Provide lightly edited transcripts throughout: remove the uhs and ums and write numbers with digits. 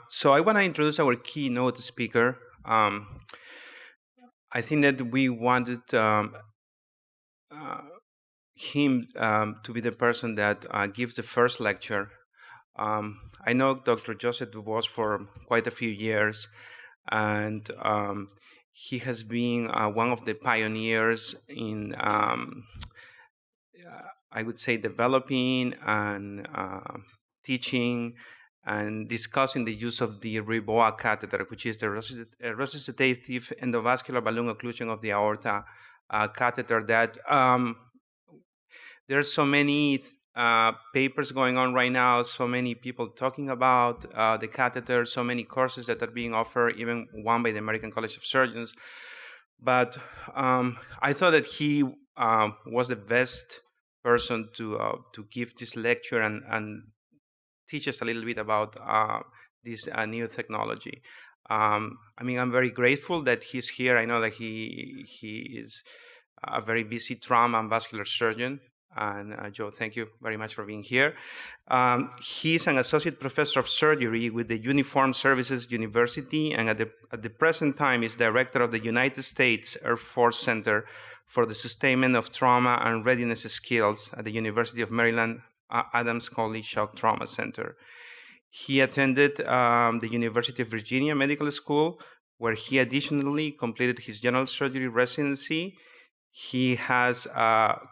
So I want to introduce our keynote speaker. I think that we wanted him to be the person that gives the first lecture. I know Dr. Joseph Dubose for quite a few years, and he has been one of the pioneers in, I would say, developing and teaching and discussing the use of the REBOA catheter, which is the Resuscitative Endovascular Balloon Occlusion of the Aorta catheter that there's so many papers going on right now, so many people talking about the catheter, so many courses that are being offered, even one by the American College of Surgeons. But I thought that he was the best person to give this lecture and teach us a little bit about this new technology. I mean, I'm very grateful that he's here. I know that he is a very busy trauma and vascular surgeon. And Joe, thank you very much for being here. He's an associate professor of surgery with the Uniformed Services University, and at the present time is director of the United States Air Force Center for the Sustainment of Trauma and Readiness Skills at the University of Maryland Adams Cowley Shock Trauma Center. He attended the University of Virginia Medical School, where he additionally completed his general surgery residency. He has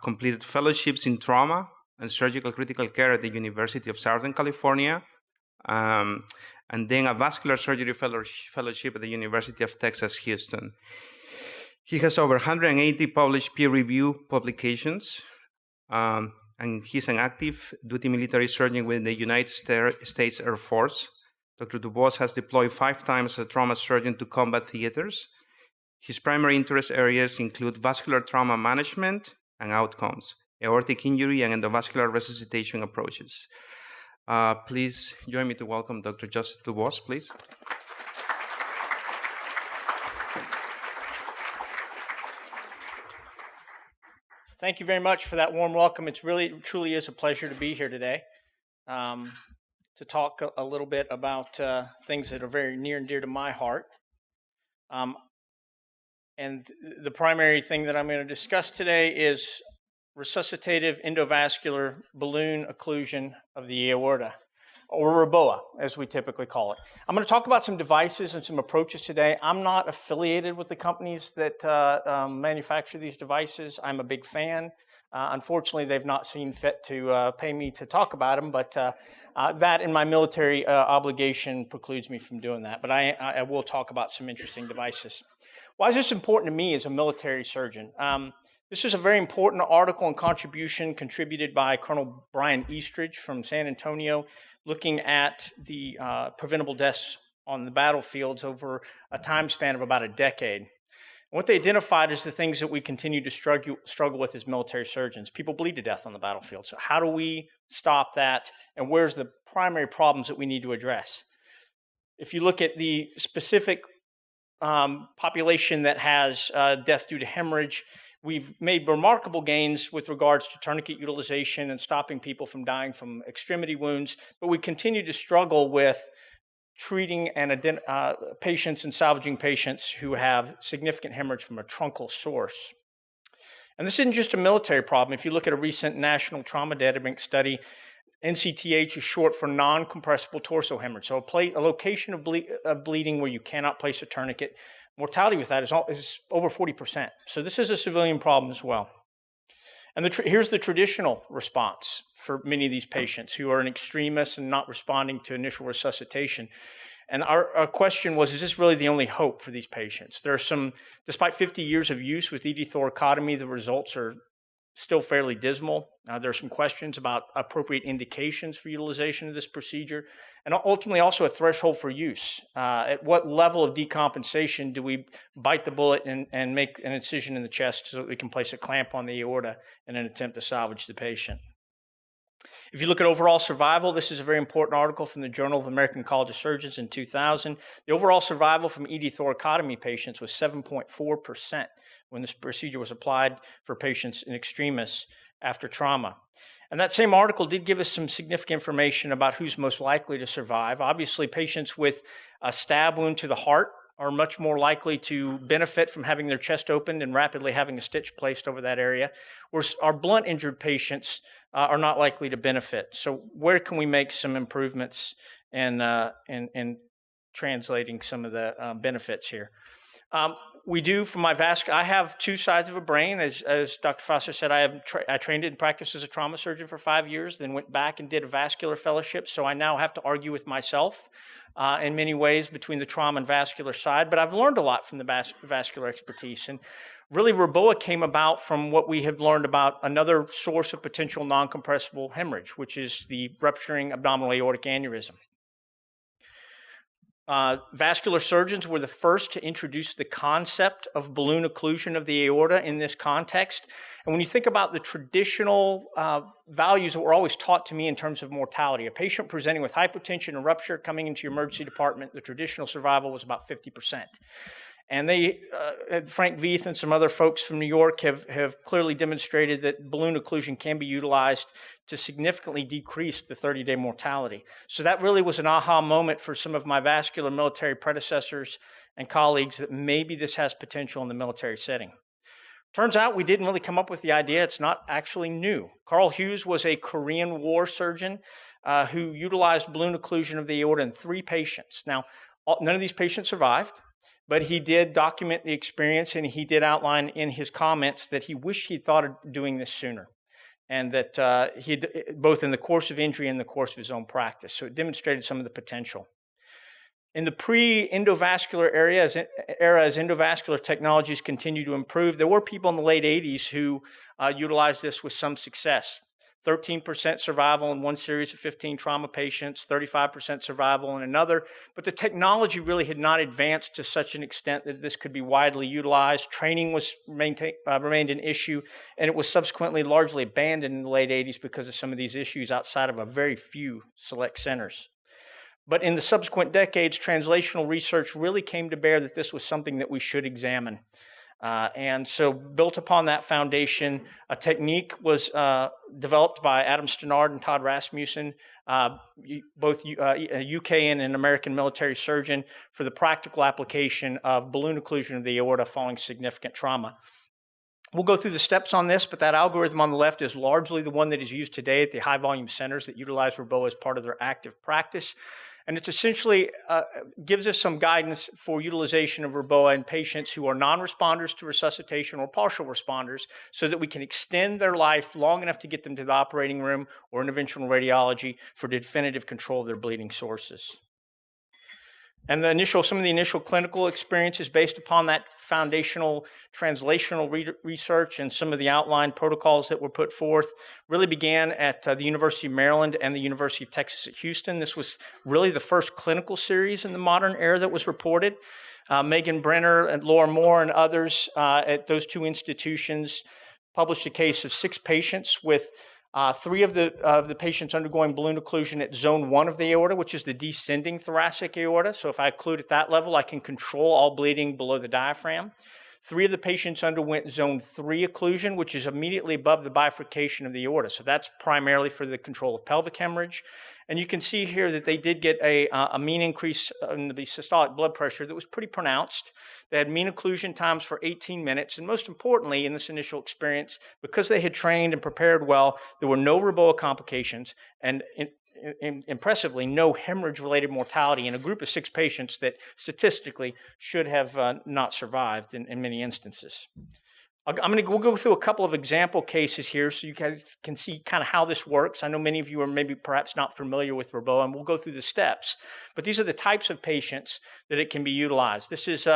completed fellowships in trauma and surgical critical care at the University of Southern California, and then a vascular surgery fellowship at the University of Texas, Houston. He has over 180 published peer-reviewed publications, and he's an active duty military surgeon with the United States Air Force. Dr. Dubose has deployed 5 times as a trauma surgeon to combat theaters. His primary interest areas include vascular trauma management and outcomes, aortic injury, and endovascular resuscitation approaches. Please join me to welcome Dr. Joseph Dubose, please. Thank you very much for that warm welcome. It truly is a pleasure to be here today to talk a little bit about things that are very near and dear to my heart. And the primary thing that I'm going to discuss today is resuscitative endovascular balloon occlusion of the aorta, or REBOA, as we typically call it. I'm going to talk about some devices and some approaches today. I'm not affiliated with the companies that manufacture these devices. I'm a big fan. Unfortunately, they've not seen fit to pay me to talk about them, but that and my military obligation precludes me from doing that. But I will talk about some interesting devices. Why is this important to me as a military surgeon? This is a very important article and contribution contributed by Colonel Brian Eastridge from San Antonio, looking at the preventable deaths on the battlefields over a time span of about a decade. And what they identified is the things that we continue to struggle with as military surgeons. People bleed to death on the battlefield. So how do we stop that? And where's the primary problems that we need to address? If you look at the specific population that has death due to hemorrhage, we've made remarkable gains with regards to tourniquet utilization and stopping people from dying from extremity wounds, but we continue to struggle with treating and patients and salvaging patients who have significant hemorrhage from a truncal source. And this isn't just a military problem. If you look at a recent National Trauma Databank study, NCTH is short for non-compressible torso hemorrhage. So a location of bleeding where you cannot place a tourniquet. Mortality with that is over 40%. So this is a civilian problem as well. And here's the traditional response for many of these patients who are in extremis and not responding to initial resuscitation. And our question was, is this really the only hope for these patients? There are despite 50 years of use with ED thoracotomy, the results are still fairly dismal. There are some questions about appropriate indications for utilization of this procedure, and ultimately also a threshold for use. At what level of decompensation do we bite the bullet and make an incision in the chest so that we can place a clamp on the aorta in an attempt to salvage the patient? If you look at overall survival, this is a very important article from the Journal of the American College of Surgeons in 2000. The overall survival from ED thoracotomy patients was 7.4% when this procedure was applied for patients in extremis. after trauma. And that same article did give us some significant information about who's most likely to survive. Obviously, patients with a stab wound to the heart are much more likely to benefit from having their chest opened and rapidly having a stitch placed over that area, whereas our blunt injured patients are not likely to benefit. So where can we make some improvements in translating some of the benefits here? We do, from my I have two sides of a brain. As Dr. Vassar said, I trained in practice as a trauma surgeon for 5 years, then went back and did a vascular fellowship. So I now have to argue with myself in many ways between the trauma and vascular side. But I've learned a lot from the vascular expertise. And really, REBOA came about from what we have learned about another source of potential non-compressible hemorrhage, which is the rupturing abdominal aortic aneurysm. Vascular surgeons were the first to introduce the concept of balloon occlusion of the aorta in this context. And when you think about the traditional values that were always taught to me in terms of mortality, a patient presenting with hypotension and rupture coming into your emergency department, the traditional survival was about 50%. And Frank Veith and some other folks from New York have clearly demonstrated that balloon occlusion can be utilized to significantly decrease the 30-day mortality. So that really was an aha moment for some of my vascular military predecessors and colleagues that maybe this has potential in the military setting. Turns out we didn't really come up with the idea. It's not actually new. Carl Hughes was a Korean War surgeon who utilized balloon occlusion of the aorta in 3 patients. Now, none of these patients survived, but he did document the experience, and he did outline in his comments that he wished he'd thought of doing this sooner, and that he both in the course of injury and the course of his own practice. So it demonstrated some of the potential. In the pre-endovascular era, as endovascular technologies continue to improve, there were people in the late 80s who utilized this with some success. 13% survival in one series of 15 trauma patients, 35% survival in another. But the technology really had not advanced to such an extent that this could be widely utilized. Training was remained an issue, and it was subsequently largely abandoned in the late 80s because of some of these issues outside of a very few select centers. But in the subsequent decades, translational research really came to bear that this was something that we should examine. And so built upon that foundation, a technique was developed by Adam Stannard and Todd Rasmussen, both a UK and an American military surgeon, for the practical application of balloon occlusion of the aorta following significant trauma. We'll go through the steps on this, but that algorithm on the left is largely the one that is used today at the high-volume centers that utilize REBOA as part of their active practice. And it's essentially gives us some guidance for utilization of REBOA in patients who are non-responders to resuscitation or partial responders, so that we can extend their life long enough to get them to the operating room or interventional radiology for definitive control of their bleeding sources. And some of the initial clinical experiences based upon that foundational translational research and some of the outlined protocols that were put forth really began at the University of Maryland and the University of Texas at Houston. This was really the first clinical series in the modern era that was reported. Megan Brenner and Laura Moore and others at those 2 institutions published a case of 6 patients with 3 of the patients undergoing balloon occlusion at zone 1 of the aorta, which is the descending thoracic aorta. So if I occlude at that level, I can control all bleeding below the diaphragm. 3 of the patients underwent zone 3 occlusion, which is immediately above the bifurcation of the aorta. So that's primarily for the control of pelvic hemorrhage. And you can see here that they did get a mean increase in the systolic blood pressure that was pretty pronounced. They had mean occlusion times for 18 minutes. And most importantly, in this initial experience, because they had trained and prepared well, there were no REBOA complications and impressively no hemorrhage-related mortality in a group of 6 patients that statistically should have not survived in many instances. We'll go through a couple of example cases here so you guys can see kind of how this works. I know many of you are maybe perhaps not familiar with REBOA, and we'll go through the steps. But these are the types of patients that it can be utilized. This is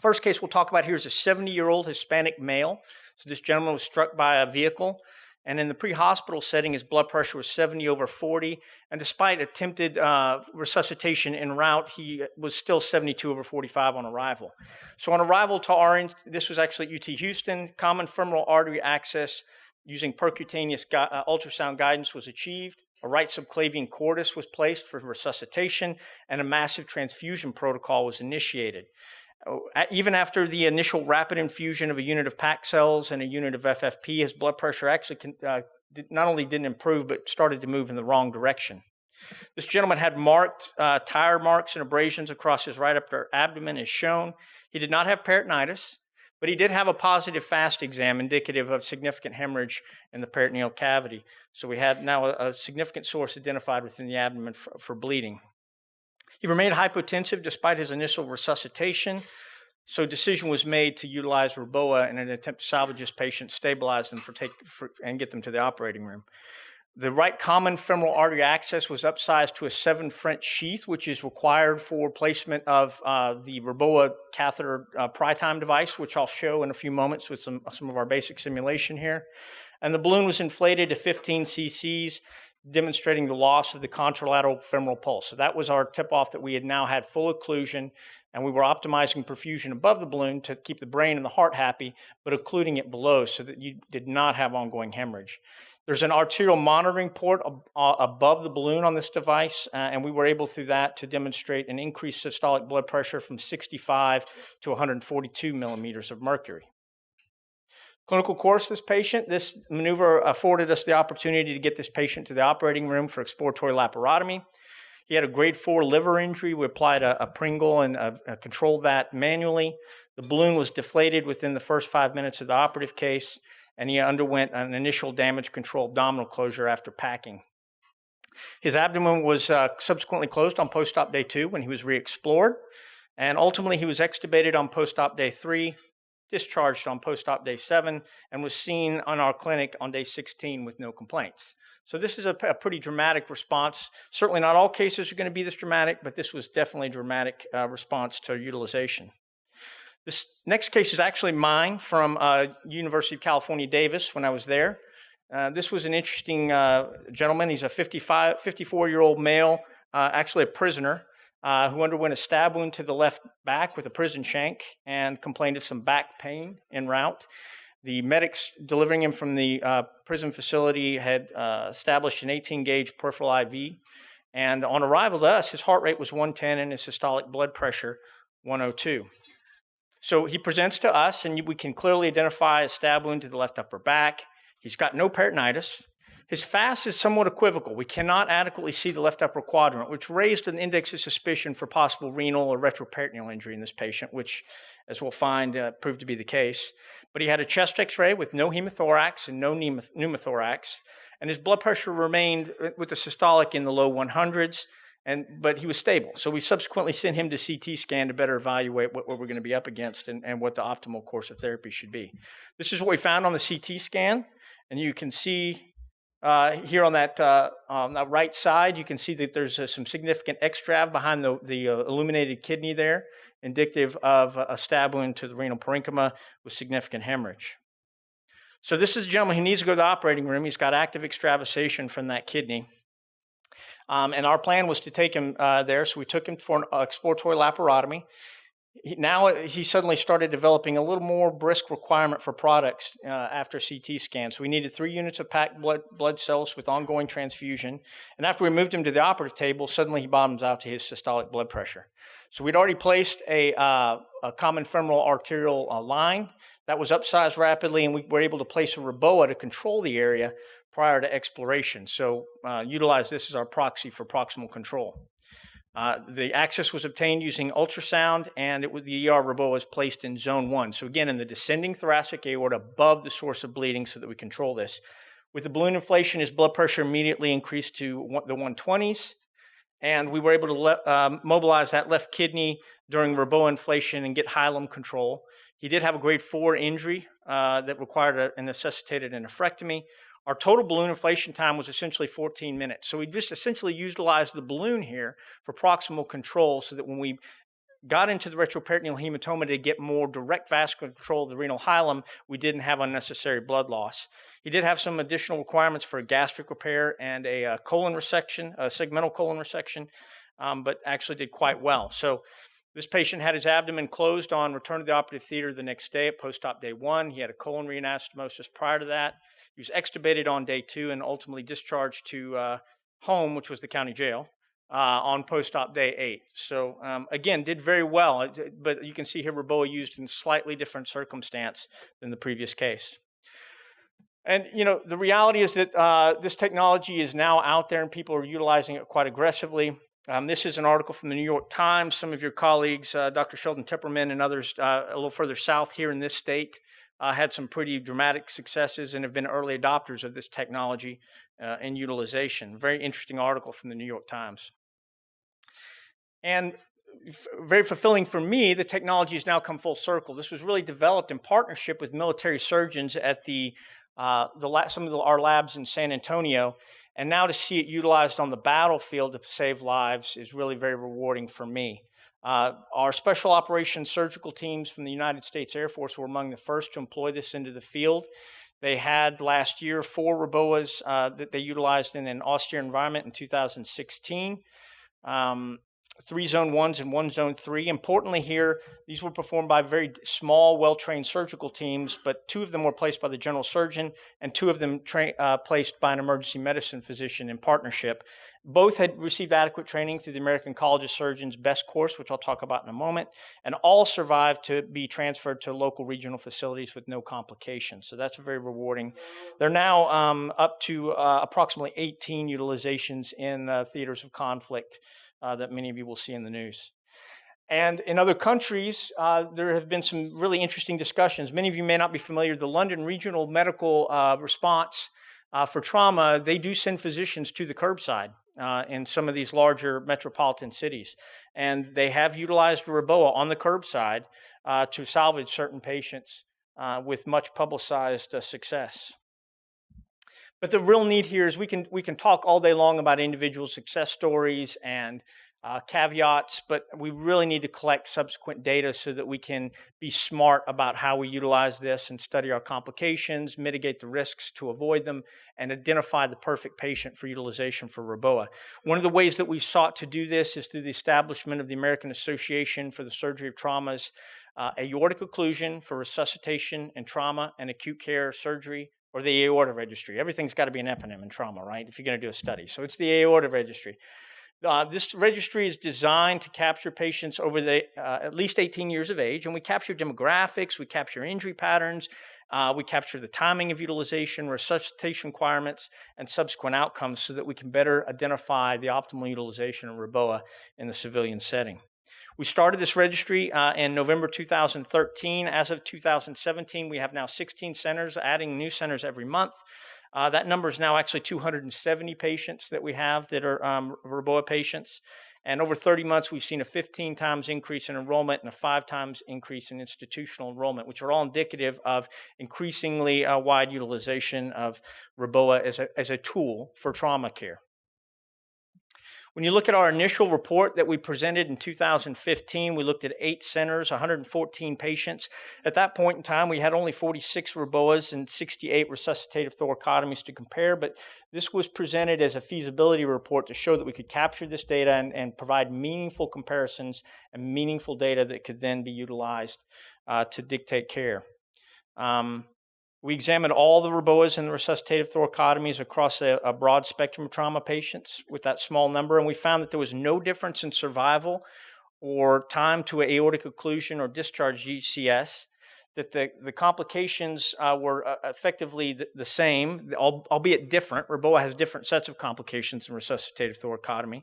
first case we'll talk about here is a 70-year-old Hispanic male. So this gentleman was struck by a vehicle, and in the pre-hospital setting, his blood pressure was 70/40, and despite attempted resuscitation en route, he was still 72/45 on arrival. So on arrival to this was actually at UT Houston, common femoral artery access using percutaneous ultrasound guidance was achieved. A right subclavian cordis was placed for resuscitation, and a massive transfusion protocol was initiated. Even after the initial rapid infusion of a unit of PAC cells and a unit of FFP, his blood pressure actually not only didn't improve, but started to move in the wrong direction. This gentleman had marked tire marks and abrasions across his right upper abdomen as shown. He did not have peritonitis, but he did have a positive FAST exam indicative of significant hemorrhage in the peritoneal cavity. So we had now a significant source identified within the abdomen for bleeding. He remained hypotensive despite his initial resuscitation, so a decision was made to utilize REBOA in an attempt to salvage this patient, stabilize them, and get them to the operating room. The right common femoral artery access was upsized to a 7 French sheath, which is required for placement of the REBOA catheter pry time device, which I'll show in a few moments with some of our basic simulation here. And the balloon was inflated to 15 cc's, demonstrating the loss of the contralateral femoral pulse. So that was our tip-off that we had now had full occlusion, and we were optimizing perfusion above the balloon to keep the brain and the heart happy, but occluding it below so that you did not have ongoing hemorrhage. There's an arterial monitoring port above the balloon on this device, and we were able through that to demonstrate an increased systolic blood pressure from 65 to 142 millimeters of mercury. Clinical course of this patient, this maneuver afforded us the opportunity to get this patient to the operating room for exploratory laparotomy. He had a grade 4 liver injury. We applied a Pringle and controlled that manually. The balloon was deflated within the first 5 minutes of the operative case, and he underwent an initial damage control abdominal closure after packing. His abdomen was subsequently closed on post-op day 2 when he was re-explored, and ultimately he was extubated on post-op day 3, discharged on post-op day 7, and was seen on our clinic on day 16 with no complaints. So this is a pretty dramatic response. Certainly not all cases are going to be this dramatic, but this was definitely a dramatic response to utilization. This next case is actually mine from University of California, Davis, when I was there. This was an interesting gentleman. He's a 54-year-old male, actually a prisoner, who underwent a stab wound to the left back with a prison shank and complained of some back pain en route. The medics delivering him from the prison facility had established an 18-gauge peripheral IV, and on arrival to us, his heart rate was 110 and his systolic blood pressure 102. So he presents to us, and we can clearly identify a stab wound to the left upper back. He's got no peritonitis. His FAST is somewhat equivocal. We cannot adequately see the left upper quadrant, which raised an index of suspicion for possible renal or retroperitoneal injury in this patient, which, as we'll find, proved to be the case. But he had a chest x-ray with no hemothorax and no pneumothorax, and his blood pressure remained with the systolic in the low 100s, but he was stable. So we subsequently sent him to CT scan to better evaluate what we're going to be up against and what the optimal course of therapy should be. This is what we found on the CT scan, and you can see here on that right side, you can see that there's some significant extrav behind the illuminated kidney there, indicative of a stab wound to the renal parenchyma with significant hemorrhage. So this is a gentleman who needs to go to the operating room. He's got active extravasation from that kidney. And our plan was to take him there, so we took him for an exploratory laparotomy. Now he suddenly started developing a little more brisk requirement for products after CT scan. So we needed 3 units of packed blood cells with ongoing transfusion. And after we moved him to the operative table, suddenly he bottoms out to his systolic blood pressure. So we'd already placed a common femoral arterial line that was upsized rapidly, and we were able to place a REBOA to control the area prior to exploration. So utilize this as our proxy for proximal control. The access was obtained using ultrasound, and the ER REBOA was placed in zone 1. So again, in the descending thoracic aorta above the source of bleeding so that we control this. With the balloon inflation, his blood pressure immediately increased to the 120s, and we were able to mobilize that left kidney during REBOA inflation and get hilum control. He did have a grade 4 injury that required and necessitated a nephrectomy. Our total balloon inflation time was essentially 14 minutes. So we just essentially utilized the balloon here for proximal control so that when we got into the retroperitoneal hematoma to get more direct vascular control of the renal hilum, we didn't have unnecessary blood loss. He did have some additional requirements for a gastric repair and a colon resection, a segmental colon resection, but actually did quite well. So this patient had his abdomen closed on return to the operative theater the next day at post-op day 1. He had a colon reanastomosis prior to that. He was extubated on day 2 and ultimately discharged to home, which was the county jail, on post-op day 8. So again, did very well, but you can see here REBOA used in slightly different circumstance than the previous case. And the reality is that this technology is now out there and people are utilizing it quite aggressively. This is an article from the New York Times. Some of your colleagues, Dr. Sheldon Tipperman and others a little further south here in this state, had some pretty dramatic successes and have been early adopters of this technology and utilization. Very interesting article from the New York Times. And very fulfilling for me, the technology has now come full circle. This was really developed in partnership with military surgeons at some of our labs in San Antonio. And now to see it utilized on the battlefield to save lives is really very rewarding for me. Our special operations surgical teams from the United States Air Force were among the first to employ this into the field. They had last year 4 REBOAs that they utilized in an austere environment in 2016. 3 Zone 1s and 1 Zone 3. Importantly here, these were performed by very small, well-trained surgical teams, but 2 of them were placed by the general surgeon and 2 of them placed by an emergency medicine physician in partnership. Both had received adequate training through the American College of Surgeons BEST course, which I'll talk about in a moment, and all survived to be transferred to local regional facilities with no complications. So that's very rewarding. They're now up to approximately 18 utilizations in theaters of conflict that many of you will see in the news. And in other countries, there have been some really interesting discussions. Many of you may not be familiar. The London Regional Medical Response for Trauma, they do send physicians to the curbside in some of these larger metropolitan cities. And they have utilized REBOA on the curbside to salvage certain patients with much publicized success. But the real need here is we can talk all day long about individual success stories and caveats, but we really need to collect subsequent data so that we can be smart about how we utilize this and study our complications, mitigate the risks to avoid them, and identify the perfect patient for utilization for REBOA. One of the ways that we've sought to do this is through the establishment of the American Association for the Surgery of Trauma's Aortic Occlusion for Resuscitation and Trauma and Acute Care Surgery, or the Aorta Registry. Everything's got to be an eponym in trauma, right, if you're going to do a study. So it's the Aorta Registry. This registry is designed to capture patients over at least 18 years of age, and we capture demographics, we capture injury patterns, we capture the timing of utilization, resuscitation requirements, and subsequent outcomes so that we can better identify the optimal utilization of REBOA in the civilian setting. We started this registry in November 2013. As of 2017, we have now 16 centers, adding new centers every month. That number is now actually 270 patients that we have that are REBOA patients. And over 30 months, we've seen a 15 times increase in enrollment and a 5 times increase in institutional enrollment, which are all indicative of increasingly wide utilization of REBOA as a tool for trauma care. When you look at our initial report that we presented in 2015, we looked at 8 centers, 114 patients. At that point in time, we had only 46 REBOAs and 68 resuscitative thoracotomies to compare, but this was presented as a feasibility report to show that we could capture this data and provide meaningful comparisons and meaningful data that could then be utilized to dictate care. We examined all the REBOAs and the resuscitative thoracotomies across a broad spectrum of trauma patients with that small number, and we found that there was no difference in survival or time to aortic occlusion or discharge GCS, that the complications were effectively the same, albeit different. REBOA has different sets of complications in resuscitative thoracotomy.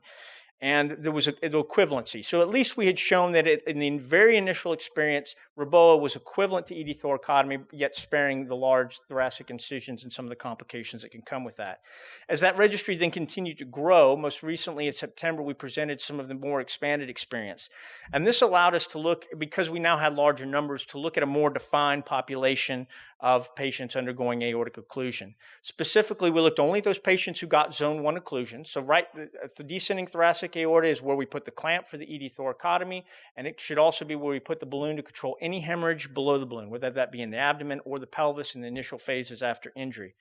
And there was an equivalency. So at least we had shown that in the very initial experience, REBOA was equivalent to ED thoracotomy, yet sparing the large thoracic incisions and some of the complications that can come with that. As that registry then continued to grow, most recently in September, we presented some of the more expanded experience. And this allowed us to look, because we now had larger numbers, to look at a more defined population of patients undergoing aortic occlusion. Specifically, we looked only at those patients who got zone 1 occlusion. So the descending thoracic aorta is where we put the clamp for the ED thoracotomy, and it should also be where we put the balloon to control any hemorrhage below the balloon, whether that be in the abdomen or the pelvis in the initial phases after injury.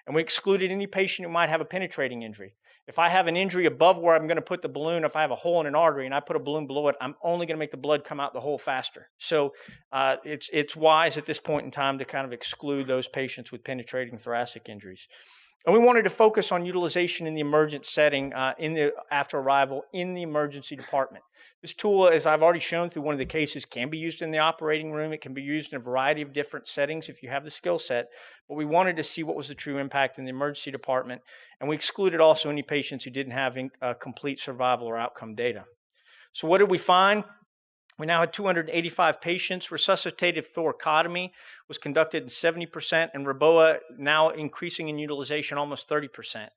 And we excluded any patient who might have a penetrating injury. If I have an injury above where I'm going to put the balloon, if I have a hole in an artery and I put a balloon below it, I'm only going to make the blood come out the hole faster. So it's wise at this point in time to kind of exclude those patients with penetrating thoracic injuries. And we wanted to focus on utilization in the emergent setting after arrival in the emergency department. This tool, as I've already shown through one of the cases, can be used in the operating room. It can be used in a variety of different settings if you have the skill set. But we wanted to see what was the true impact in the emergency department. And we excluded also any patients who didn't have complete survival or outcome data. So what did we find? We now had 285 patients. Resuscitative thoracotomy was conducted in 70%, and REBOA now increasing in utilization almost 30%.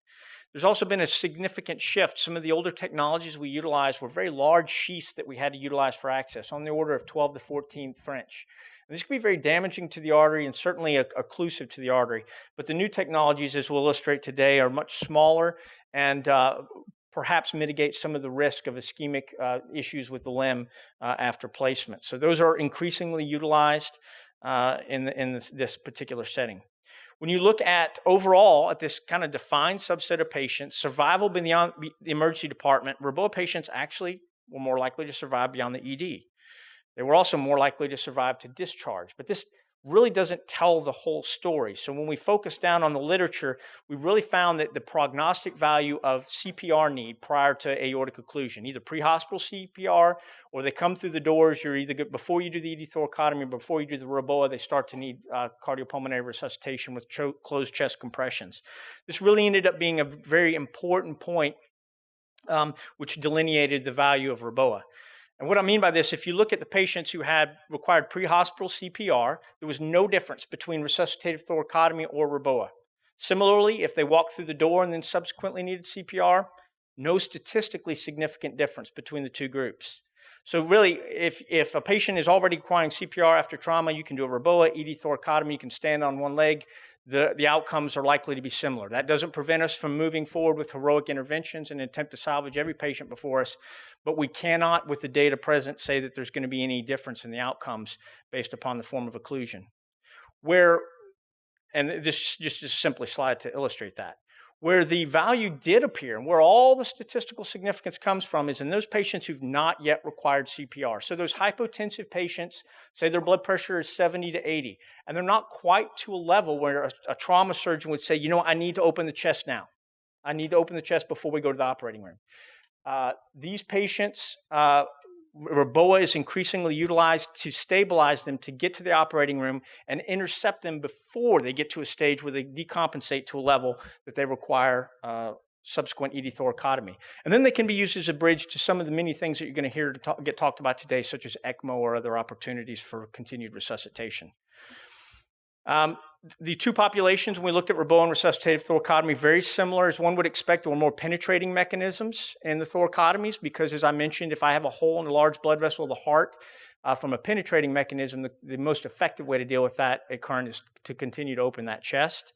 There's also been a significant shift. Some of the older technologies we utilized were very large sheaths that we had to utilize for access, on the order of 12 to 14 French. And this can be very damaging to the artery and certainly occlusive to the artery. But the new technologies, as we'll illustrate today, are much smaller and perhaps mitigate some of the risk of ischemic issues with the limb after placement. So those are increasingly utilized in this particular setting. When you look at overall at this kind of defined subset of patients, survival beyond the emergency department, REBOA patients actually were more likely to survive beyond the ED. They were also more likely to survive to discharge. But this really doesn't tell the whole story. So when we focus down on the literature, we really found that the prognostic value of CPR need prior to aortic occlusion, either pre-hospital CPR or they come through the doors, you're either before you do the ED thoracotomy or before you do the REBOA, they start to need cardiopulmonary resuscitation with closed chest compressions. This really ended up being a very important point which delineated the value of REBOA. And what I mean by this, if you look at the patients who had required pre-hospital CPR, there was no difference between resuscitative thoracotomy or REBOA. Similarly, if they walked through the door and then subsequently needed CPR, no statistically significant difference between the two groups. So really, if a patient is already requiring CPR after trauma, you can do a REBOA, ED thoracotomy, you can stand on one leg. The outcomes are likely to be similar. That doesn't prevent us from moving forward with heroic interventions and attempt to salvage every patient before us, but we cannot, with the data present, say that there's going to be any difference in the outcomes based upon the form of occlusion. And this just simply slide to illustrate that. Where the value did appear and where all the statistical significance comes from is in those patients who've not yet required CPR. So those hypotensive patients, say their blood pressure is 70 to 80, and they're not quite to a level where a trauma surgeon would say, you know, I need to open the chest now. I need to open the chest before we go to the operating room. These patients, REBOA is increasingly utilized to stabilize them to get to the operating room and intercept them before they get to a stage where they decompensate to a level that they require subsequent ED thoracotomy. And then they can be used as a bridge to some of the many things that you're going to hear get talked about today, such as ECMO or other opportunities for continued resuscitation. The two populations, when we looked at REBOA and resuscitative thoracotomy, very similar. As one would expect, there were more penetrating mechanisms in the thoracotomies because, as I mentioned, if I have a hole in a large blood vessel of the heart, from a penetrating mechanism, the most effective way to deal with that current is to continue to open that chest.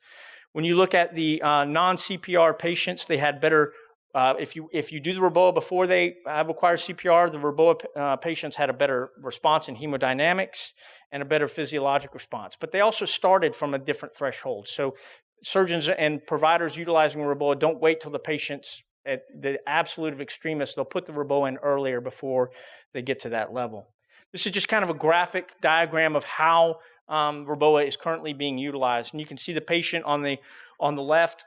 When you look at the non-CPR patients, they had better, if you do the REBOA before they require CPR, the REBOA patients had a better response in hemodynamics and a better physiologic response. But they also started from a different threshold. So surgeons and providers utilizing REBOA don't wait till the patient's at the absolute of extremis. They'll put the REBOA in earlier before they get to that level. This is just kind of a graphic diagram of how REBOA is currently being utilized. And you can see the patient on the left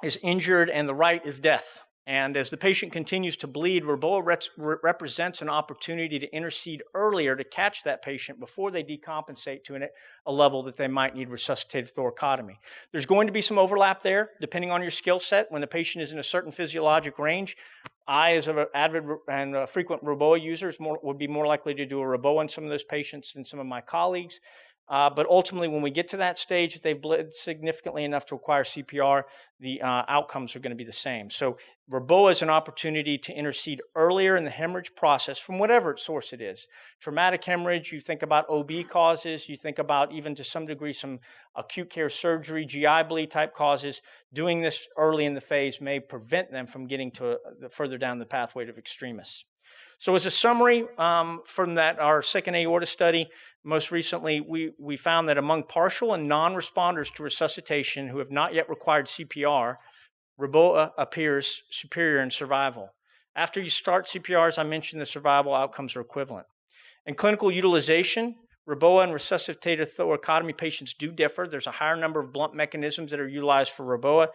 is injured and the right is death. And as the patient continues to bleed, REBOA represents an opportunity to intercede earlier to catch that patient before they decompensate to a level that they might need resuscitative thoracotomy. There's going to be some overlap there, depending on your skill set. When the patient is in a certain physiologic range, I, as an avid and frequent REBOA user, would be more likely to do a REBOA in some of those patients than some of my colleagues. But ultimately, when we get to that stage, if they've bled significantly enough to require CPR, the outcomes are going to be the same. So REBOA is an opportunity to intercede earlier in the hemorrhage process from whatever source it is. Traumatic hemorrhage, you think about OB causes, you think about even to some degree some acute care surgery, GI bleed type causes. Doing this early in the phase may prevent them from getting to further down the pathway of extremis. So as a summary from our second aorta study, most recently we found that among partial and non-responders to resuscitation who have not yet required CPR, REBOA appears superior in survival. After you start CPR, as I mentioned, the survival outcomes are equivalent. In clinical utilization, REBOA and resuscitative thoracotomy patients do differ. There's a higher number of blunt mechanisms that are utilized for REBOA,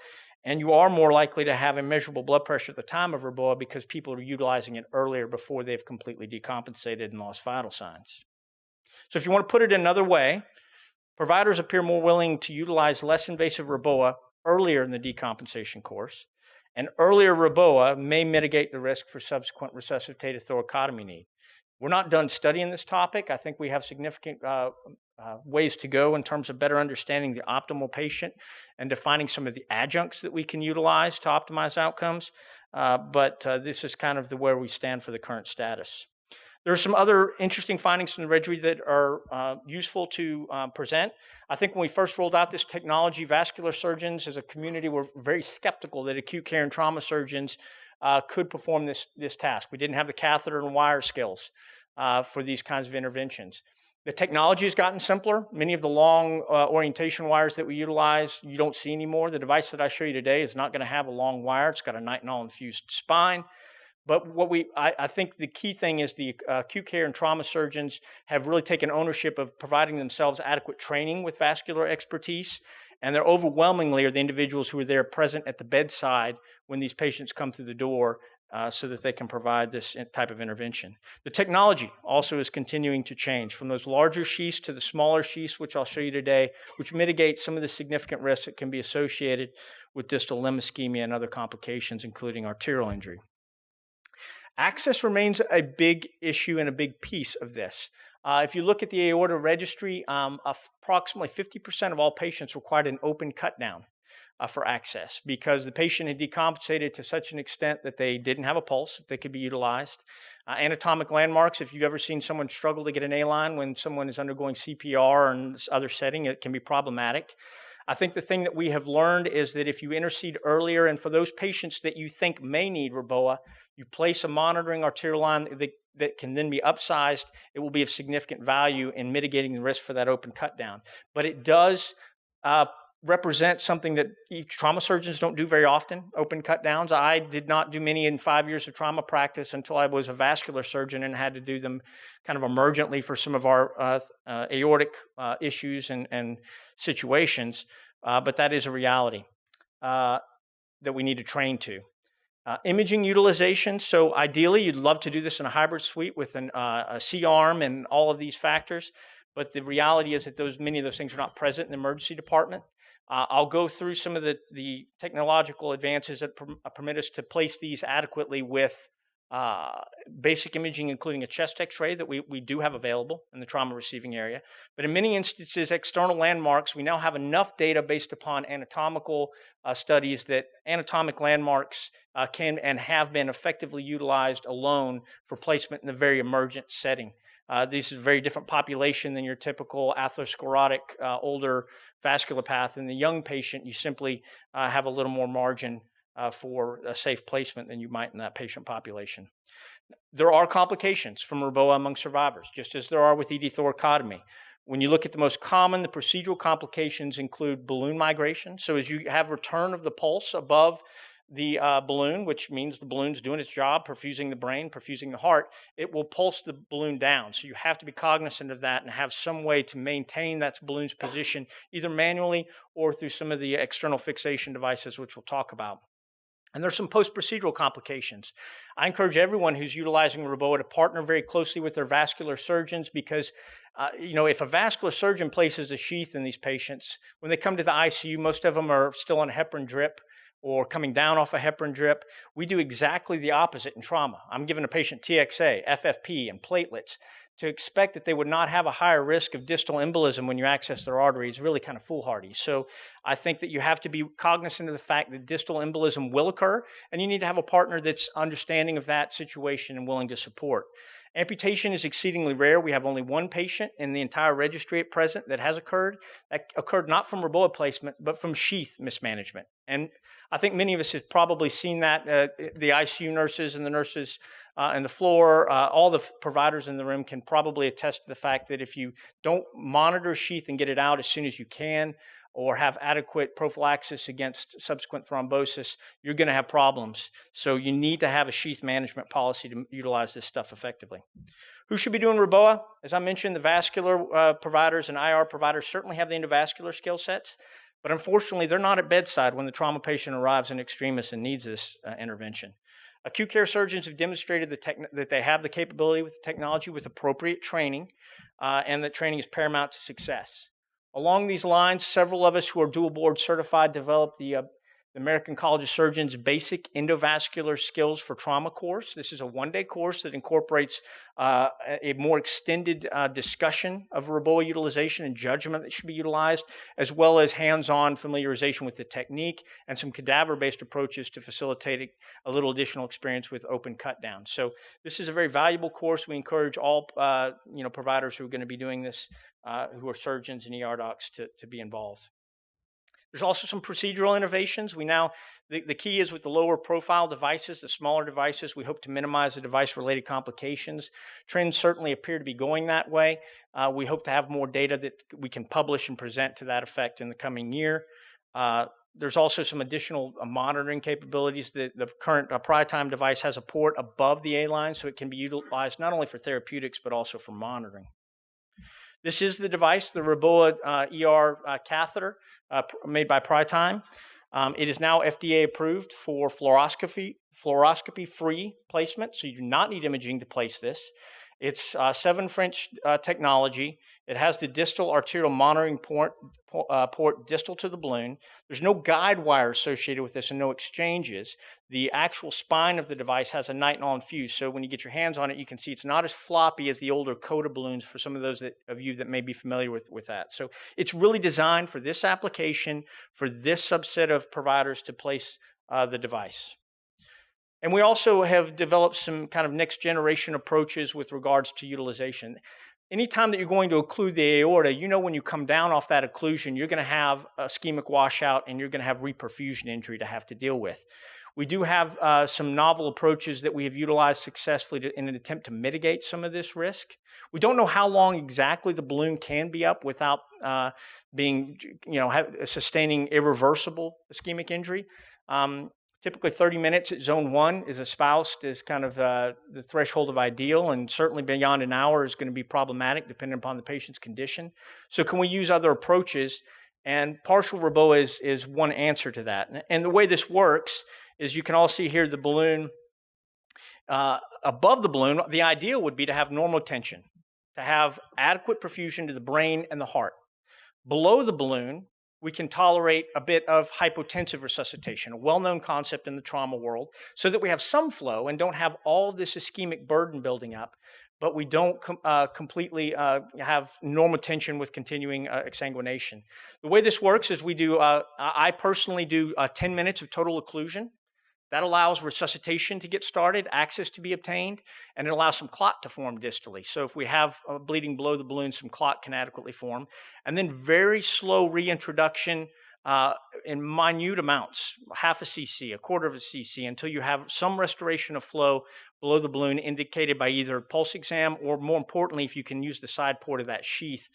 and you are more likely to have immeasurable blood pressure at the time of REBOA because people are utilizing it earlier before they've completely decompensated and lost vital signs. So if you want to put it another way, providers appear more willing to utilize less invasive REBOA earlier in the decompensation course, and earlier REBOA may mitigate the risk for subsequent resuscitative thoracotomy need. We're not done studying this topic. I think we have significant ways to go in terms of better understanding the optimal patient and defining some of the adjuncts that we can utilize to optimize outcomes. But this is kind of where we stand for the current status. There are some other interesting findings from the registry that are useful to present. I think when we first rolled out this technology, vascular surgeons as a community were very skeptical that acute care and trauma surgeons could perform this task. We didn't have the catheter and wire skills for these kinds of interventions. The technology has gotten simpler. Many of the long orientation wires that we utilize, you don't see anymore. The device that I show you today is not going to have a long wire. It's got a nitinol-infused spine. But I think the key thing is the acute care and trauma surgeons have really taken ownership of providing themselves adequate training with vascular expertise, and they're overwhelmingly are the individuals who are there present at the bedside when these patients come through the door so that they can provide this type of intervention. The technology also is continuing to change from those larger sheaths to the smaller sheaths, which I'll show you today, which mitigates some of the significant risks that can be associated with distal limb ischemia and other complications, including arterial injury. Access remains a big issue and a big piece of this. If you look at the Aorta Registry, approximately 50% of all patients required an open cut down for access because the patient had decompensated to such an extent that they didn't have a pulse that could be utilized. Anatomic landmarks, if you've ever seen someone struggle to get an A-line when someone is undergoing CPR and this other setting, it can be problematic. I think the thing that we have learned is that if you intercede earlier, and for those patients that you think may need REBOA, you place a monitoring arterial line that can then be upsized, it will be of significant value in mitigating the risk for that open cut down. But it does represent something that trauma surgeons don't do very often, open cut downs. I did not do many in 5 years of trauma practice until I was a vascular surgeon and had to do them kind of emergently for some of our aortic issues and situations. But that is a reality that we need to train to. Imaging utilization. So ideally, you'd love to do this in a hybrid suite with a C-arm and all of these factors. But the reality is that many of those things are not present in the emergency department. I'll go through some of the technological advances that permit us to place these adequately with basic imaging, including a chest x-ray that we do have available in the trauma receiving area. But in many instances, external landmarks, we now have enough data based upon anatomical studies that anatomic landmarks can and have been effectively utilized alone for placement in the very emergent setting. This is a very different population than your typical atherosclerotic older vasculopath. In the young patient, you simply have a little more margin for a safe placement than you might in that patient population. There are complications from REBOA among survivors, just as there are with ED thoracotomy. When you look at the most common, the procedural complications include balloon migration. So as you have return of the pulse above the balloon, which means the balloon's doing its job, perfusing the brain, perfusing the heart, it will pulse the balloon down. So you have to be cognizant of that and have some way to maintain that balloon's position, either manually or through some of the external fixation devices, which we'll talk about. And there's some post-procedural complications. I encourage everyone who's utilizing REBOA to partner very closely with their vascular surgeons because, if a vascular surgeon places a sheath in these patients, when they come to the ICU, most of them are still on heparin drip or coming down off a heparin drip. We do exactly the opposite in trauma. I'm giving a patient TXA, FFP, and platelets. To expect that they would not have a higher risk of distal embolism when you access their artery is really kind of foolhardy. So I think that you have to be cognizant of the fact that distal embolism will occur, and you need to have a partner that's understanding of that situation and willing to support. Amputation is exceedingly rare. We have only one patient in the entire registry at present that has occurred. That occurred not from REBOA placement, but from sheath mismanagement. And I think many of us have probably seen that. The ICU nurses and the nurses and the floor, all the providers in the room can probably attest to the fact that if you don't monitor sheath and get it out as soon as you can, or have adequate prophylaxis against subsequent thrombosis, you're going to have problems. So you need to have a sheath management policy to utilize this stuff effectively. Who should be doing REBOA? As I mentioned, the vascular providers and IR providers certainly have the endovascular skill sets, but unfortunately, they're not at bedside when the trauma patient arrives in extremis and needs this intervention. Acute care surgeons have demonstrated that they have the capability with the technology with appropriate training, and that training is paramount to success. Along these lines, several of us who are dual board certified developed the American College of Surgeons Basic Endovascular Skills for Trauma course. This is a one-day course that incorporates a more extended discussion of REBOA utilization and judgment that should be utilized, as well as hands-on familiarization with the technique and some cadaver-based approaches to facilitate a little additional experience with open cut down. So this is a very valuable course. We encourage all providers who are going to be doing this, who are surgeons and ER docs, to be involved. There's also some procedural innovations. The key is with the lower profile devices, the smaller devices, we hope to minimize the device-related complications. Trends certainly appear to be going that way. We hope to have more data that we can publish and present to that effect in the coming year. There's also some additional monitoring capabilities. The current PriTime device has a port above the A-line, so it can be utilized not only for therapeutics, but also for monitoring. This is the device, the REBOA ER catheter made by PriTime. It is now FDA approved for fluoroscopy-free placement, so you do not need imaging to place this. It's 7 French technology. It has the distal arterial monitoring port distal to the balloon. There's no guide wire associated with this and no exchanges. The actual spine of the device has a nitinol infused, so when you get your hands on it, you can see it's not as floppy as the older Coda balloons for some of those of you that may be familiar with that. So it's really designed for this application, for this subset of providers to place the device. And we also have developed some kind of next generation approaches with regards to utilization. Anytime that you're going to occlude the aorta, when you come down off that occlusion, you're going to have ischemic washout and you're going to have reperfusion injury to have to deal with. We do have some novel approaches that we have utilized successfully in an attempt to mitigate some of this risk. We don't know how long exactly the balloon can be up without sustaining irreversible ischemic injury. Typically 30 minutes at zone 1 is espoused as kind of the threshold of ideal, and certainly beyond an hour is going to be problematic depending upon the patient's condition. So can we use other approaches? And partial REBOA is one answer to that. And the way this works is you can all see here the balloon, above the balloon, the ideal would be to have normal tension, to have adequate perfusion to the brain and the heart. Below the balloon, we can tolerate a bit of hypotensive resuscitation, a well-known concept in the trauma world, so that we have some flow and don't have all this ischemic burden building up, but we don't completely have normal tension with continuing exsanguination. The way this works is I personally do 10 minutes of total occlusion. That allows resuscitation to get started, access to be obtained, and it allows some clot to form distally. So if we have bleeding below the balloon, some clot can adequately form. And then very slow reintroduction in minute amounts, half a cc, a quarter of a cc, until you have some restoration of flow below the balloon indicated by either pulse exam or, more importantly, if you can use the side port of that sheath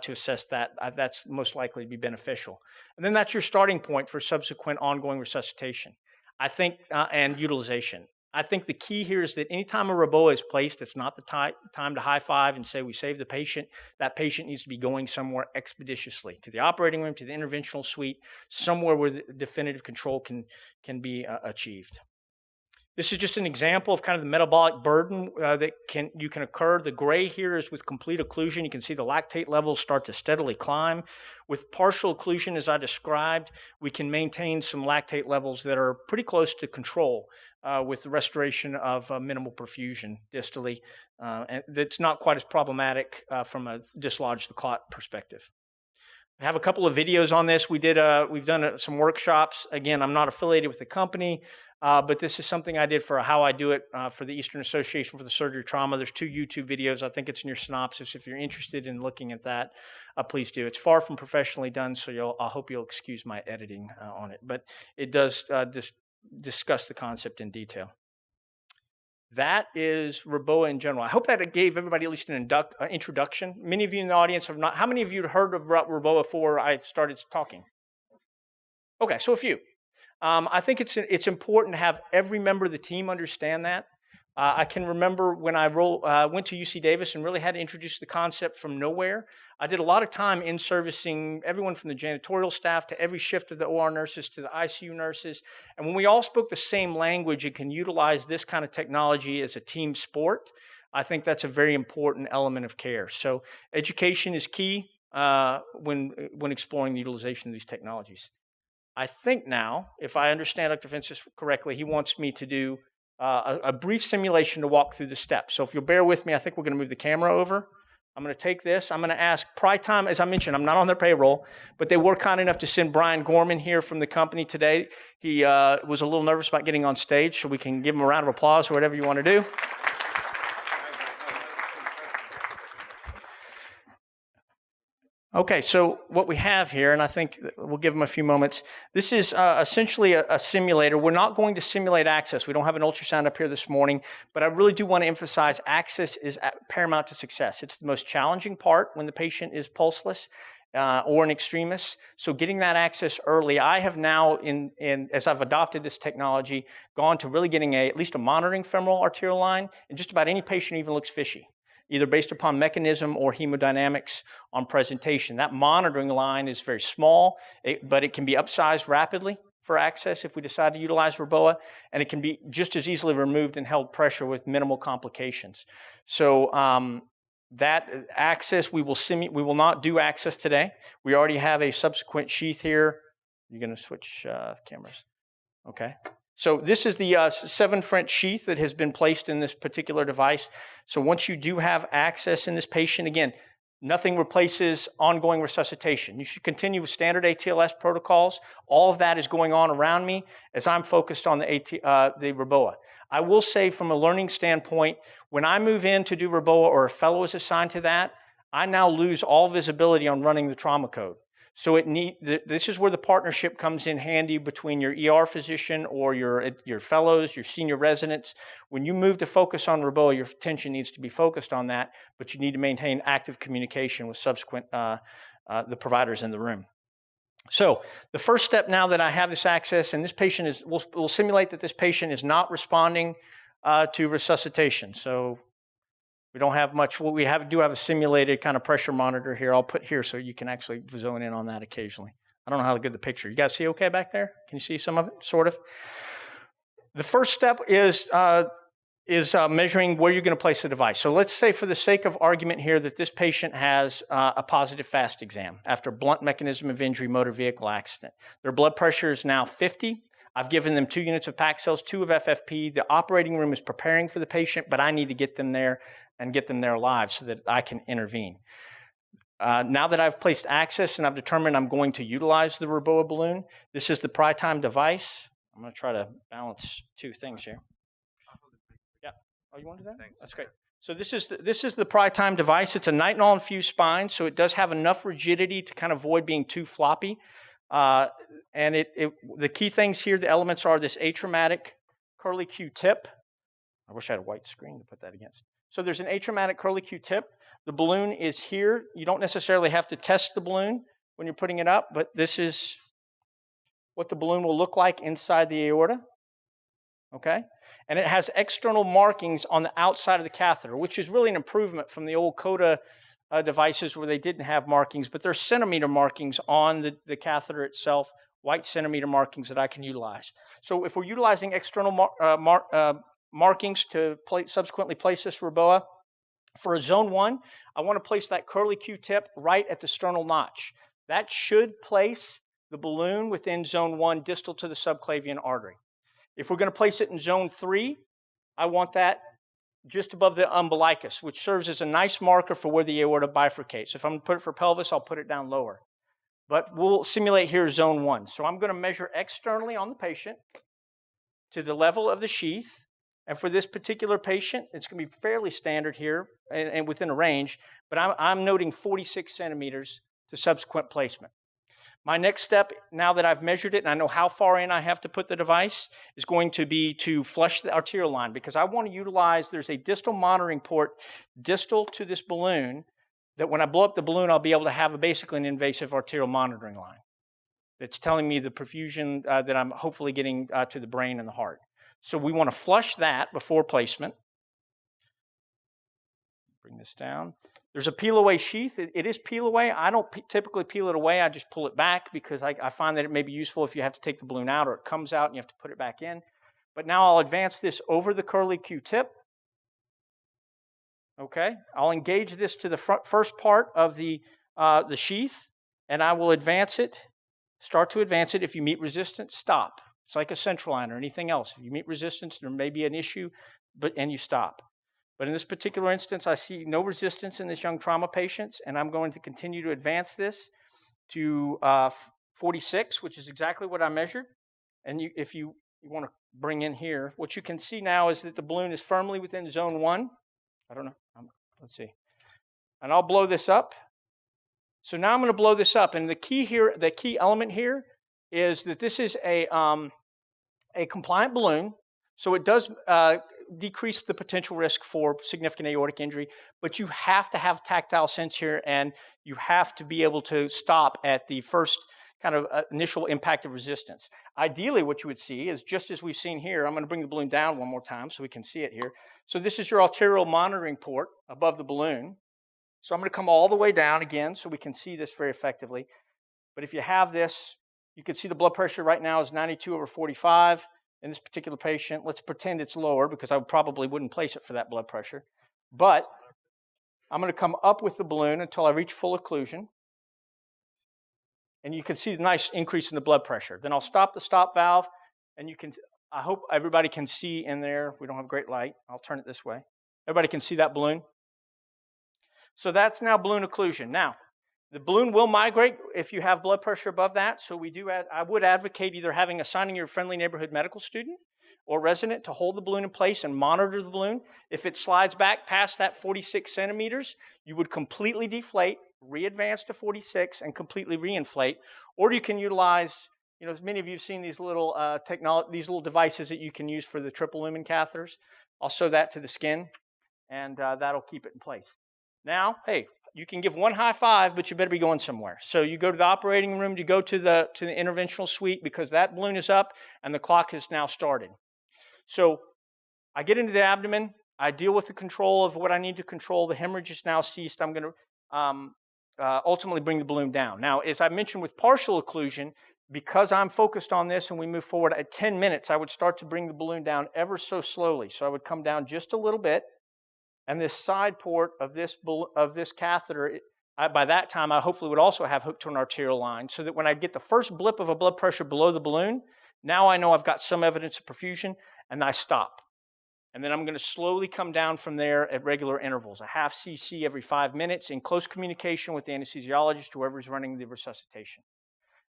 to assess that, that's most likely to be beneficial. And then that's your starting point for subsequent ongoing resuscitation. I think, and utilization. I think the key here is that anytime a REBOA is placed, it's not the time to high five and say we saved the patient. That patient needs to be going somewhere expeditiously, to the operating room, to the interventional suite, somewhere where the definitive control can be achieved. This is just an example of kind of the metabolic burden that can occur. The gray here is with complete occlusion. You can see the lactate levels start to steadily climb. With partial occlusion, as I described, we can maintain some lactate levels that are pretty close to control with the restoration of minimal perfusion distally. And that's not quite as problematic from a dislodge the clot perspective. I have a couple of videos on this. We've done some workshops. Again, I'm not affiliated with the company, but this is something I did for How I Do It for the Eastern Association for the Surgery of Trauma. There's 2 YouTube videos. I think it's in your synopsis. If you're interested in looking at that, please do. It's far from professionally done, so I hope you'll excuse my editing on it. But it does discuss the concept in detail. That is REBOA in general. I hope that it gave everybody at least an introduction. Many of you in the audience have not. How many of you had heard of REBOA before I started talking? Okay, so a few. I think it's important to have every member of the team understand that. I can remember when I went to UC Davis and really had to introduce the concept from nowhere. I did a lot of time in servicing everyone from the janitorial staff to every shift of the OR nurses to the ICU nurses. And when we all spoke the same language and can utilize this kind of technology as a team sport, I think that's a very important element of care. So education is key when exploring the utilization of these technologies. I think now, if I understand Dr. Vinces correctly, he wants me to do a brief simulation to walk through the steps. So if you'll bear with me, I think we're going to move the camera over. I'm going to take this. I'm going to ask Prytime, as I mentioned, I'm not on their payroll, but they were kind enough to send Brian Gorman here from the company today. He was a little nervous about getting on stage, so we can give him a round of applause or whatever you want to do. Okay, so what we have here, and I think we'll give them a few moments, this is essentially a simulator. We're not going to simulate access. We don't have an ultrasound up here this morning, but I really do want to emphasize access is paramount to success. It's the most challenging part when the patient is pulseless or an extremis. So getting that access early, I have now, as I've adopted this technology, gone to really getting at least a monitoring femoral arterial line, and just about any patient even looks fishy, either based upon mechanism or hemodynamics on presentation. That monitoring line is very small, but it can be upsized rapidly for access if we decide to utilize REBOA, and it can be just as easily removed and held pressure with minimal complications. So that access, we will not do access today. We already have a subsequent sheath here. You're going to switch cameras. Okay. So this is the 7 French sheath that has been placed in this particular device. So once you do have access in this patient, again, nothing replaces ongoing resuscitation. You should continue with standard ATLS protocols. All of that is going on around me as I'm focused on the REBOA. I will say from a learning standpoint, when I move in to do REBOA or a fellow is assigned to that, I now lose all visibility on running the trauma code. So this is where the partnership comes in handy between your ER physician or your fellows, your senior residents. When you move to focus on REBOA, your attention needs to be focused on that, but you need to maintain active communication with subsequent the providers in the room. So the first step now that I have this access, and this patient we'll simulate that this patient is not responding to resuscitation. So we don't have much. What we do have a simulated kind of pressure monitor here. I'll put here so you can actually zone in on that occasionally. I don't know how good the picture. You guys see okay back there? Can you see some of it, sort of? The first step is measuring where you're going to place the device. So let's say for the sake of argument here that this patient has a positive FAST exam after blunt mechanism of injury motor vehicle accident. Their blood pressure is now 50. I've given them 2 units of PAC cells, 2 of FFP. The operating room is preparing for the patient, but I need to get them there and get them there alive so that I can intervene. Now that I've placed access and I've determined I'm going to utilize the REBOA balloon, this is the Prytime device. I'm going to try to balance 2 things here. Yeah. Oh, you want to do that? Thanks. That's great. So this is the Prytime device. It's a nitinol infused spine, so it does have enough rigidity to kind of avoid being too floppy. And the key things here, the elements are this atraumatic curly Q tip. I wish I had a white screen to put that against. So there's an atraumatic curly Q tip. The balloon is here. You don't necessarily have to test the balloon when you're putting it up, but this is what the balloon will look like inside the aorta. Okay? And it has external markings on the outside of the catheter, which is really an improvement from the old Coda devices where they didn't have markings, but there's centimeter markings on the catheter itself, white centimeter markings that I can utilize. So if we're utilizing external markings to subsequently place this REBOA, for a zone 1, I want to place that curly Q-tip right at the sternal notch. That should place the balloon within zone 1 distal to the subclavian artery. If we're going to place it in zone 3, I want that just above the umbilicus, which serves as a nice marker for where the aorta bifurcates. If I'm going to put it for pelvis, I'll put it down lower. But we'll simulate here zone 1. So I'm going to measure externally on the patient to the level of the sheath. And for this particular patient, it's going to be fairly standard here and within a range, but I'm noting 46 centimeters to subsequent placement. My next step, now that I've measured it and I know how far in I have to put the device, is going to be to flush the arterial line, because I want to utilize, there's a distal monitoring port distal to this balloon that when I blow up the balloon, I'll be able to have basically an invasive arterial monitoring line that's telling me the perfusion that I'm hopefully getting to the brain and the heart. So we want to flush that before placement. Bring this down. There's a peel away sheath. It is peel away. I don't typically peel it away. I just pull it back because I find that it may be useful if you have to take the balloon out or it comes out and you have to put it back in. But now I'll advance this over the curly Q-tip. Okay, I'll engage this to the first part of the sheath, and I will advance it, start to advance it. If you meet resistance, stop. It's like a central line or anything else. If you meet resistance, there may be an issue, and you stop. But in this particular instance, I see no resistance in this young trauma patient, and I'm going to continue to advance this to 46, which is exactly what I measured. And if you want to bring in here, what you can see now is that the balloon is firmly within zone 1. I don't know. Let's see. And I'll blow this up. So now I'm going to blow this up. And the key element here is that this is a compliant balloon. So it does decrease the potential risk for significant aortic injury, but you have to have tactile sense here, and you have to be able to stop at the first kind of initial impact of resistance. Ideally, what you would see is just as we've seen here. I'm going to bring the balloon down one more time so we can see it here. So this is your arterial monitoring port above the balloon. So I'm going to come all the way down again so we can see this very effectively. But if you have this, you can see the blood pressure right now is 92/45 in this particular patient. Let's pretend it's lower because I probably wouldn't place it for that blood pressure. But I'm going to come up with the balloon until I reach full occlusion. And you can see the nice increase in the blood pressure. Then I'll stop the stop valve, and I hope everybody can see in there. We don't have great light. I'll turn it this way. Everybody can see that balloon? So that's now balloon occlusion. Now, the balloon will migrate if you have blood pressure above that. So I would advocate either assigning your friendly neighborhood medical student or resident to hold the balloon in place and monitor the balloon. If it slides back past that 46 centimeters, you would completely deflate, re-advance to 46, and completely reinflate. Or you can utilize, as many of you have seen these little these little devices that you can use for the triple lumen catheters. I'll sew that to the skin, and that'll keep it in place. Now, hey, you can give one high five, but you better be going somewhere. So you go to the operating room, you go to the interventional suite, because that balloon is up and the clock has now started. So I get into the abdomen. I deal with the control of what I need to control. The hemorrhage is now ceased. I'm going to ultimately bring the balloon down. Now, as I mentioned with partial occlusion, because I'm focused on this and we move forward at 10 minutes, I would start to bring the balloon down ever so slowly. So I would come down just a little bit. And this side port of this catheter, by that time, I hopefully would also have hooked to an arterial line, so that when I get the first blip of a blood pressure below the balloon, now I know I've got some evidence of perfusion, and I stop. And then I'm going to slowly come down from there at regular intervals, a half cc every 5 minutes, in close communication with the anesthesiologist, whoever's running the resuscitation.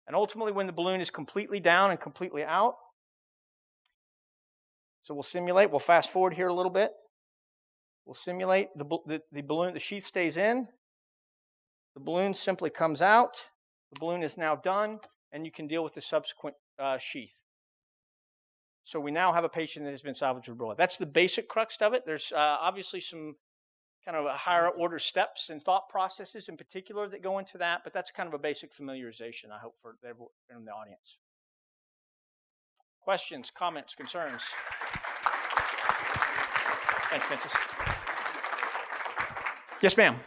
And ultimately, when the balloon is completely down and completely out, so we'll simulate. We'll fast forward here a little bit. We'll simulate the balloon. The sheath stays in. The balloon simply comes out. The balloon is now done, and you can deal with the subsequent sheath. So we now have a patient that has been salvaged with REBOA. That's the basic crux of it. There's obviously some kind of higher order steps and thought processes in particular that go into that, but that's kind of a basic familiarization, I hope, for everyone in the audience. Questions, comments, concerns? Thanks, Francis. Yes, ma'am.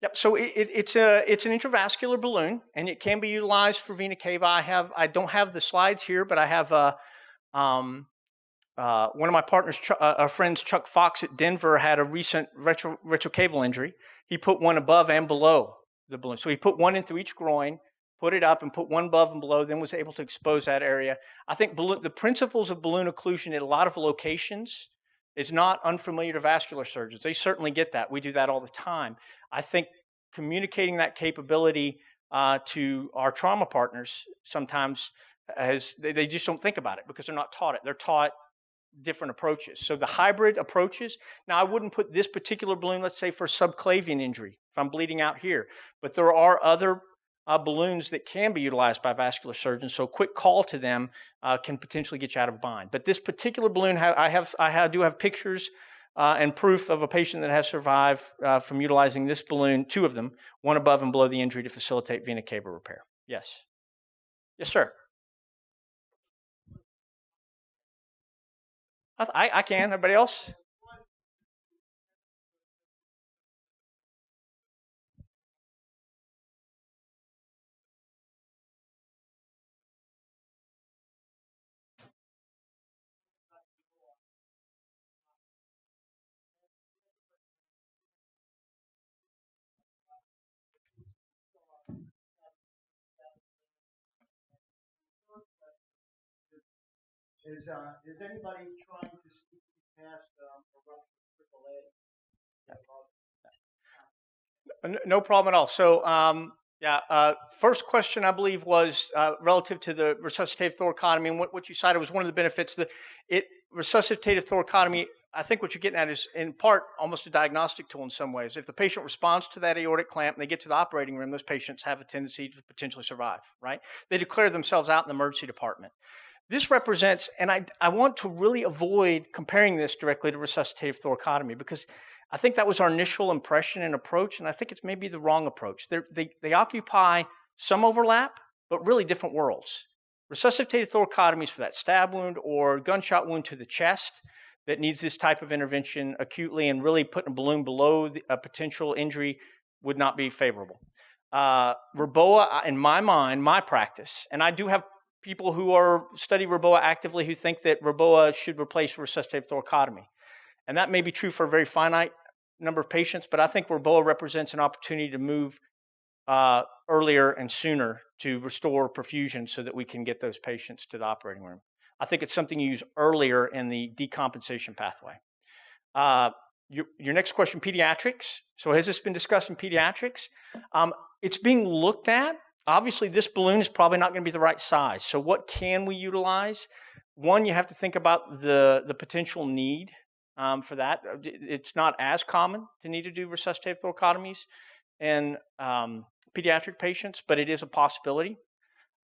Yep. So it's an intravascular balloon, and it can be utilized for vena cava. I don't have the slides here, but I have one of my partners, our friends, Chuck Fox at Denver, had a recent retrocaval injury. He put one above and below the balloon. So he put one in through each groin, put it up, and put one above and below, then was able to expose that area. I think the principles of balloon occlusion at a lot of locations is not unfamiliar to vascular surgeons. They certainly get that. We do that all the time. I think communicating that capability to our trauma partners sometimes, they just don't think about it because they're not taught it. They're taught different approaches. So the hybrid approaches, now I wouldn't put this particular balloon, let's say for subclavian injury, if I'm bleeding out here, but there are other balloons that can be utilized by vascular surgeons, so a quick call to them can potentially get you out of bind. But this particular balloon, I do have pictures and proof of a patient that has survived from utilizing this balloon, 2 of them, one above and below the injury to facilitate vena cava repair. Yes. Yes, sir. I can. Everybody else? Is anybody trying to speak past a rupture AAA? No problem at all. So, first question I believe was relative to the resuscitative thoracotomy, and what you cited was one of the benefits. Resuscitative thoracotomy, I think what you're getting at is in part almost a diagnostic tool in some ways. If the patient responds to that aortic clamp and they get to the operating room, those patients have a tendency to potentially survive, right? They declare themselves out in the emergency department. This represents, and I want to really avoid comparing this directly to resuscitative thoracotomy because I think that was our initial impression and approach, and I think it's maybe the wrong approach. They occupy some overlap, but really different worlds. Resuscitative thoracotomy is for that stab wound or gunshot wound to the chest that needs this type of intervention acutely, and really putting a balloon below a potential injury would not be favorable. REBOA, in my mind, my practice, and I do have people who study REBOA actively who think that REBOA should replace resuscitative thoracotomy. And that may be true for a very finite number of patients, but I think REBOA represents an opportunity to move earlier and sooner to restore perfusion so that we can get those patients to the operating room. I think it's something you use earlier in the decompensation pathway. Your next question, pediatrics. So has this been discussed in pediatrics? It's being looked at. Obviously, this balloon is probably not going to be the right size. So what can we utilize? One, you have to think about the potential need for that. It's not as common to need to do resuscitative thoracotomies in pediatric patients, but it is a possibility.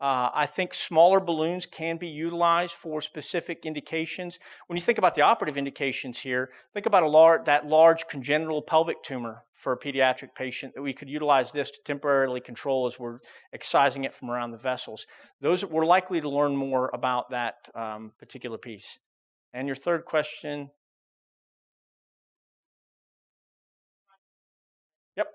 I think smaller balloons can be utilized for specific indications. When you think about the operative indications here, think about that large congenital pelvic tumor for a pediatric patient that we could utilize this to temporarily control as we're excising it from around the vessels. We're likely to learn more about that particular piece. And your third question? Yep.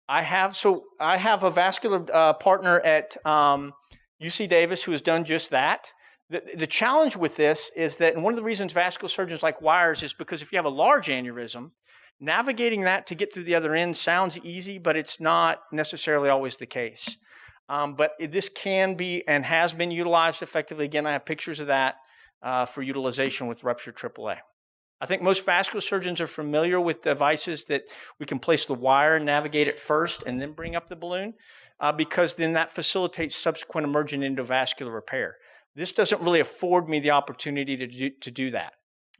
I have a vascular partner at UC Davis who has done just that. The challenge with this is that, and one of the reasons vascular surgeons like wires is because if you have a large aneurysm, navigating that to get through the other end sounds easy, but it's not necessarily always the case. But this can be and has been utilized effectively. Again, I have pictures of that for utilization with ruptured AAA. I think most vascular surgeons are familiar with devices that we can place the wire and navigate it first and then bring up the balloon because then that facilitates subsequent emergent endovascular repair. This doesn't really afford me the opportunity to do that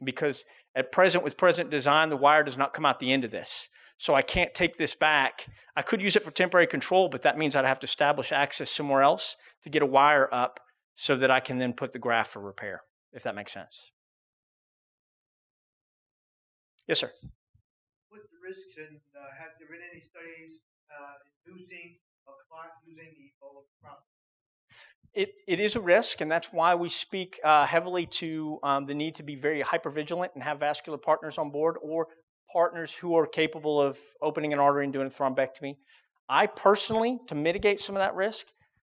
because at present, with present design, the wire does not come out the end of this. So I can't take this back. I could use it for temporary control, but that means I'd have to establish access somewhere else to get a wire up so that I can then put the graft for repair, if that makes sense. Yes, sir. What's the risks and have there been any studies inducing a clot using the old process? It is a risk, and that's why we speak heavily to the need to be very hypervigilant and have vascular partners on board or partners who are capable of opening an artery and doing a thrombectomy. I personally, to mitigate some of that risk,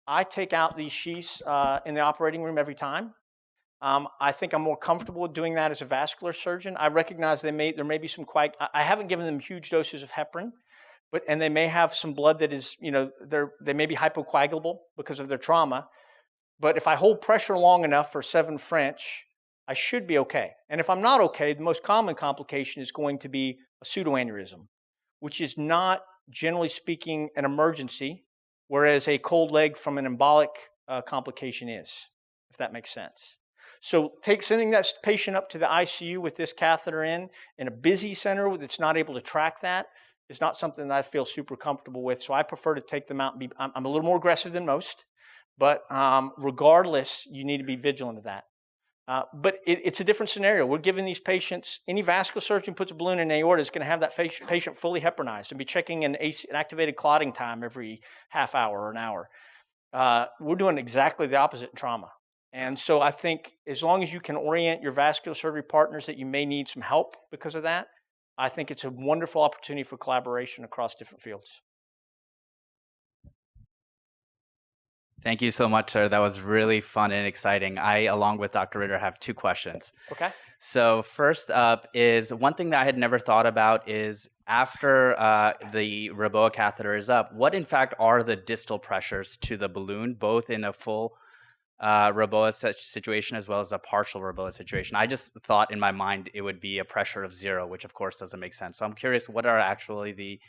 I take out these sheaths in the operating room every time. I think I'm more comfortable with doing that as a vascular surgeon. I recognize there may be some I haven't given them huge doses of heparin, and they may have some blood that is, they may be hypocoagulable because of their trauma. But if I hold pressure long enough for 7 French, I should be okay. And if I'm not okay, the most common complication is going to be a pseudoaneurysm, which is not, generally speaking, an emergency, whereas a cold leg from an embolic complication is, if that makes sense. So sending that patient up to the ICU with this catheter in a busy center that's not able to track that is not something that I feel super comfortable with. So I prefer to take them out and I'm a little more aggressive than most, but regardless, you need to be vigilant of that. But it's a different scenario. We're giving these patients, any vascular surgeon puts a balloon in aorta is going to have that patient fully heparinized and be checking an activated clotting time every half hour or an hour. We're doing exactly the opposite in trauma. And so I think as long as you can orient your vascular surgery partners that you may need some help because of that, I think it's a wonderful opportunity for collaboration across different fields. Thank you so much, sir. That was really fun and exciting. I, along with Dr. Ritter, have 2 questions. Okay. So first up is one thing that I had never thought about is after the REBOA catheter is up, what in fact are the distal pressures to the balloon, both in a full REBOA situation as well as a partial REBOA situation? I just thought in my mind it would be a pressure of 0, which of course doesn't make sense. So I'm curious, what are actually the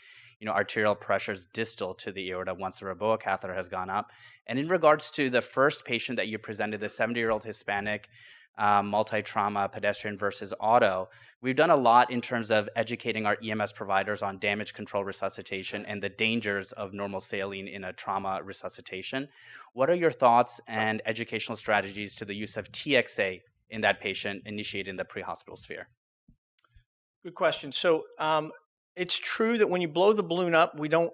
arterial pressures distal to the aorta once the REBOA catheter has gone up? And in regards to the first patient that you presented, the 70-year-old Hispanic multi-trauma pedestrian versus auto, we've done a lot in terms of educating our EMS providers on damage control resuscitation and the dangers of normal saline in a trauma resuscitation. What are your thoughts and educational strategies to the use of TXA in that patient initiated in the pre-hospital sphere? Good question. So it's true that when you blow the balloon up, we don't,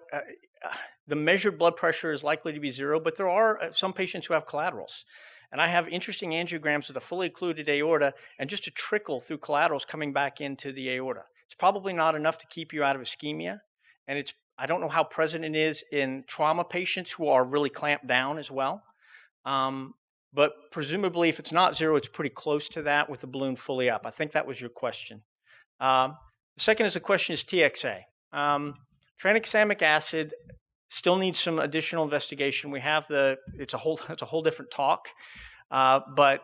the measured blood pressure is likely to be 0, but there are some patients who have collaterals. And I have interesting angiograms with a fully occluded aorta and just a trickle through collaterals coming back into the aorta. It's probably not enough to keep you out of ischemia. And I don't know how present it is in trauma patients who are really clamped down as well. But presumably if it's not 0, it's pretty close to that with the balloon fully up. I think that was your question. The second question is TXA. Tranexamic acid still needs some additional investigation. We have it's a whole different talk, but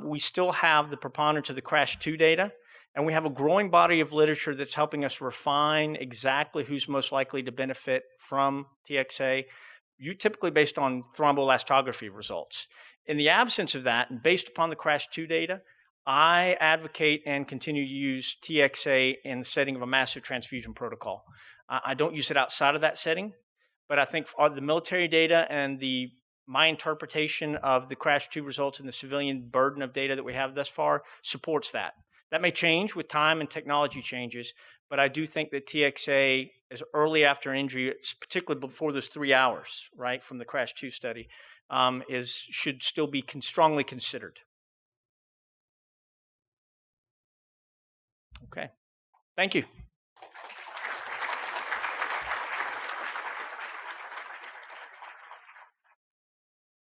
we still have the preponderance of the CRASH-2 data, and we have a growing body of literature that's helping us refine exactly who's most likely to benefit from TXA, typically based on thromboelastography results. In the absence of that, and based upon the CRASH-2 data, I advocate and continue to use TXA in the setting of a massive transfusion protocol. I don't use it outside of that setting, but I think the military data and my interpretation of the CRASH-2 results and the civilian burden of data that we have thus far supports that. That may change with time and technology changes, but I do think that TXA, as early after injury, particularly before those 3 hours, right, from the CRASH-2 study, should still be strongly considered. Okay. Thank you.